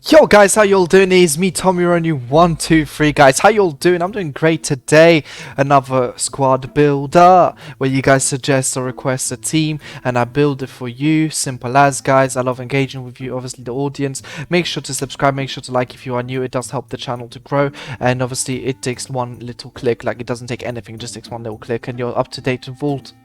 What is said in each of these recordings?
Yo guys, how y'all doing? It's me, Tommy Ronu123 guys. How y'all doing? I'm doing great today. Another squad builder where you guys suggest or request a team and I build it for you. Simple as, guys. I love engaging with you, obviously the audience. Make sure to subscribe, make sure to like if you are new. It does help the channel to grow, and obviously it takes one little click. Like, it doesn't take anything, it just takes one little click and you're up to date with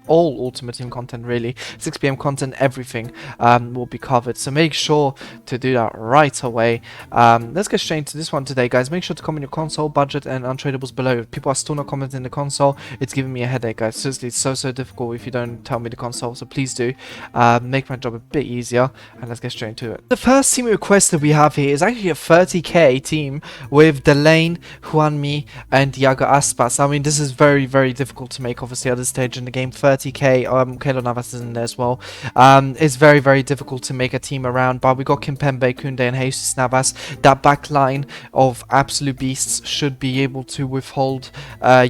all Ultimate Team content, really. 6 PM content, everything will be covered, so make sure to do that right away. Let's get straight into this one today, guys. Make sure to comment your console, budget, and untradeables below. If people are still not commenting the console, it's giving me a headache, guys. Seriously, it's so difficult if you don't tell me the console, so please do make my job a bit easier, and let's get straight into it. The first team request that we have here is actually a 30k team with Delane, Juanmi, and Iago Aspas. I mean, this is very difficult to make, obviously, at this stage in the game. 30k, Keylor Navas is in there as well. It's very difficult to make a team around, but we got Kimpembe, Kunde, and Jesus Navas. That back line of absolute beasts should be able to withhold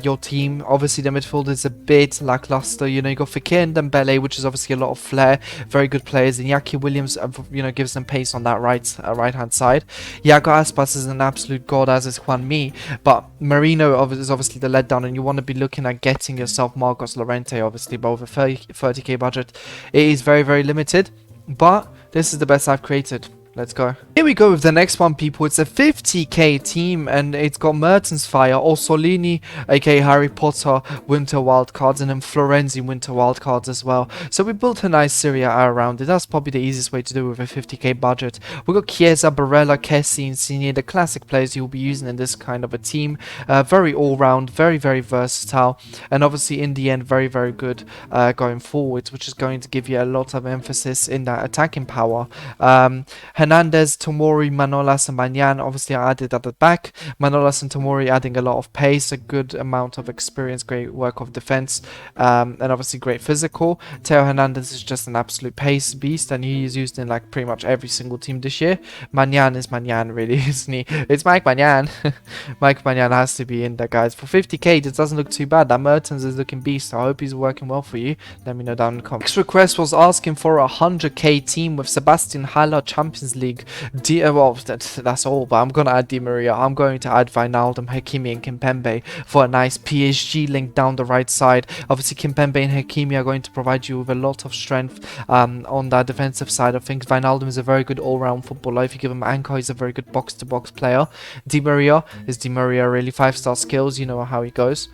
your team. Obviously, the midfield is a bit lackluster. You know, you got Fekir and Dembele, which is obviously a lot of flair. Very good players. And Iñaki Williams, you know, gives them pace on that right-hand side. Iago Aspas is an absolute god, as is Juanmi. But Marino is obviously the letdown, and you want to be looking at getting yourself Marcos Llorente, obviously, but with a 30k budget, it is very limited. But this is the best I've created. Let's go. Here we go with the next one, people. It's a 50k team, and it's got Mertens Fire, Orsolini, aka Harry Potter, Winter Wildcards, and then Florenzi Winter Wildcards as well. So we built a nice Serie A around it. That's probably the easiest way to do it with a 50k budget. We got Chiesa, Barella, Kessie, Insigne, the classic players you'll be using in this kind of a team. Very all-round, very versatile, and obviously in the end very good going forwards, which is going to give you a lot of emphasis in that attacking power. Hernandez, Tomori, Manolas, and Manyan. Obviously, I added at the back. Manolas and Tomori adding a lot of pace, a good amount of experience, great work of defense, and obviously great physical. Theo Hernandez is just an absolute pace beast, and he is used in like pretty much every single team this year. Manyan is Manyan, really, isn't he? It's Mike Manyan. Mike Manyan has to be in there, guys. For 50k, it doesn't look too bad. That Mertens is looking beast. I hope he's working well for you. Let me know down in the comments. Next request was asking for a 100k team with Sebastian Haller, Champions League. Well, that's all, but I'm gonna add Di Maria. I'm going to add Wijnaldum, Hakimi, and Kimpembe for a nice PSG link down the right side. Obviously, Kimpembe and Hakimi are going to provide you with a lot of strength on that defensive side of things. Wijnaldum is a very good all-round footballer. If you give him anchor, he's a very good box-to-box player. Di Maria is Di Maria, really 5-star skills. You know how he goes.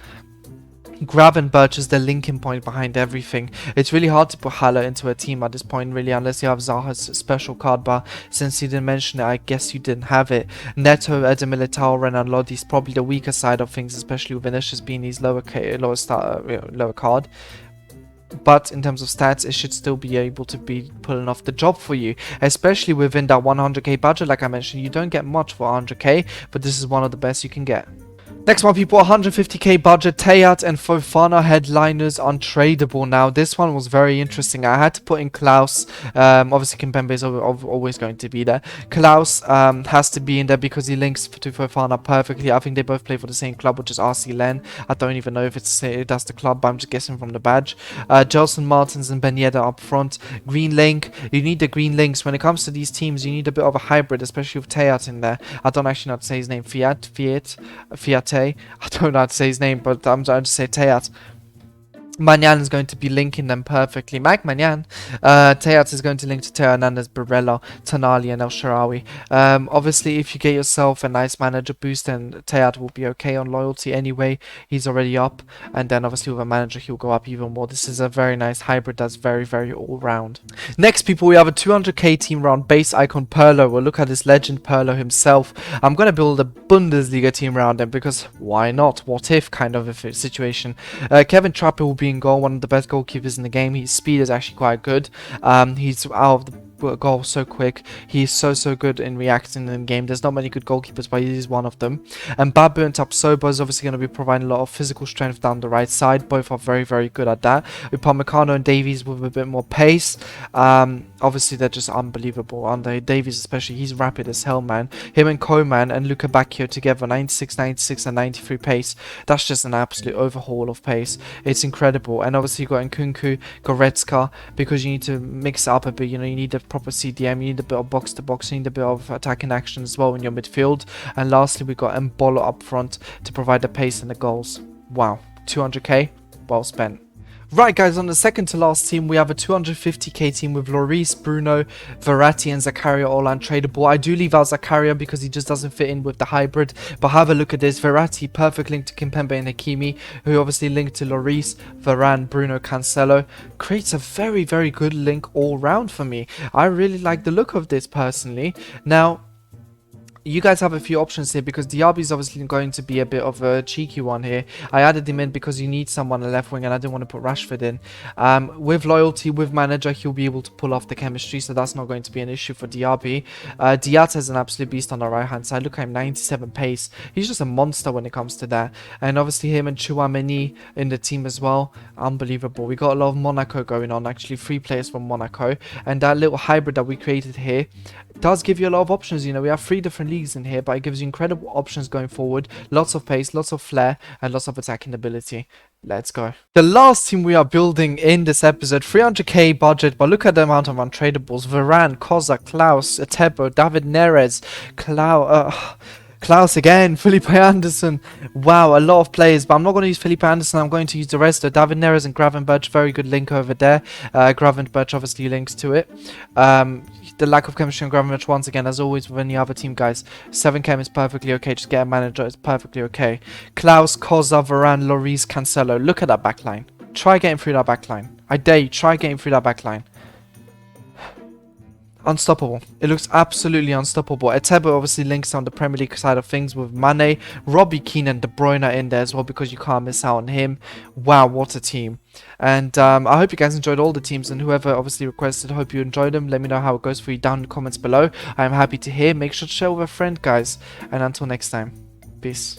Gravenberch is the linking point behind everything. It's really hard to put Haller into a team at this point, really, unless you have Zaha's special card, but since you didn't mention it, I guess you didn't have it. Neto, Eder Militao, Renan Lodi is probably the weaker side of things, especially with Vinicius being his lower card. But in terms of stats, it should still be able to be pulling off the job for you, especially within that 100k budget. Like I mentioned, you don't get much for 100k, but this is one of the best you can get. Next one, people, 150k budget, Teyat and Fofana headliners untradeable. Now, this one was very interesting. I had to put in Klaus. Obviously, Kimpembe is always going to be there. Klaus has to be in there because he links to Fofana perfectly. I think they both play for the same club, which is RC Len. I don't even know if that's the club, but I'm just guessing from the badge. Gelson Martins and Ben Yedder up front. Green Link. You need the green links. When it comes to these teams, you need a bit of a hybrid, especially with Teyat in there. I don't actually know how to say his name. Fiat. I don't know how to say his name, but I'm trying to say Teyat. Manyan is going to be linking them perfectly. Mike Manyan. Teyat is going to link to Theo Hernandez, Barella, Tonali, and El Shaarawy. Obviously, if you get yourself a nice manager boost, then Teyat will be okay on loyalty anyway. He's already up. And then obviously with a manager, he'll go up even more. This is a very nice hybrid that's very all-round. Next, people, we have a 200k team round base icon Pirlo. We'll look at this legend Pirlo himself. I'm going to build a Bundesliga team around him because why not? What if kind of a situation. Kevin Trapp will be in goal, one of the best goalkeepers in the game. His speed is actually quite good. He's out of the goal so quick. He's so good in reacting in the game. There's not many good goalkeepers, but he is one of them. And Babu and Tapsoba is obviously going to be providing a lot of physical strength down the right side. Both are very good at that. Upamecano and Davies with a bit more pace. Obviously, they're just unbelievable, aren't they? Davies especially, he's rapid as hell, man. Him and Koeman and Luka Bacchio together, 96, 96 and 93 pace. That's just an absolute overhaul of pace. It's incredible. And obviously you got Nkunku, Goretzka, because you need to mix it up a bit. You know, you need a proper CDM, you need a bit of box to box, you need a bit of attacking action as well in your midfield. And lastly, we got Mbolo up front to provide the pace and the goals. Wow, 200k, well spent. Right, guys, on the second to last team, we have a 250k team with Lloris, Bruno, Verratti and Zakaria all untradeable. I do leave out Zakaria because he just doesn't fit in with the hybrid, but have a look at this. Verratti, perfect link to Kimpembe and Hakimi, who obviously linked to Lloris, Varane, Bruno, Cancelo. Creates a very, very good link all round for me. I really like the look of this personally. Now, you guys have a few options here because Diaby is obviously going to be a bit of a cheeky one here. I added him in because you need someone on the left wing and I didn't want to put Rashford in. With loyalty, with manager, he'll be able to pull off the chemistry, so that's not going to be an issue for Diaby. Diaz is an absolute beast on the right hand side. Look at him, 97 pace. He's just a monster when it comes to that. And obviously him and Chouameni in the team as well. Unbelievable. We got a lot of Monaco going on, actually 3 players from Monaco. And that little hybrid that we created here does give you a lot of options. You know, we have 3 different leagues in here, but it gives you incredible options going forward. Lots of pace, lots of flair, and lots of attacking ability. Let's go. The last team we are building in this episode, 300k budget, but look at the amount of untradeables. Varane, Koza, Klaus, Etebo, David Neres, Klaus again, Felipe Anderson. Wow, a lot of players, but I'm not going to use Felipe Anderson. I'm going to use the rest of David Neres and Gravenberch. Very good link over there. Gravenberch obviously links to it. The lack of chemistry on Gravenberch once again, as always with any other team, guys. 7 chem is perfectly okay. Just get a manager, it's perfectly okay. Klaus, Koza, Varane, Lloris, Cancelo. Look at that backline. Try getting through that backline. I dare you, try getting through that backline. Unstoppable. It looks absolutely unstoppable. Etebo obviously links on the Premier League side of things with Mane, Robbie Keane and De Bruyne in there as well because you can't miss out on him. Wow, what a team. And I hope you guys enjoyed all the teams, and whoever obviously requested, hope you enjoyed them. Let me know how it goes for you down in the comments below. I am happy to hear. Make sure to share with a friend, guys. And until next time, peace.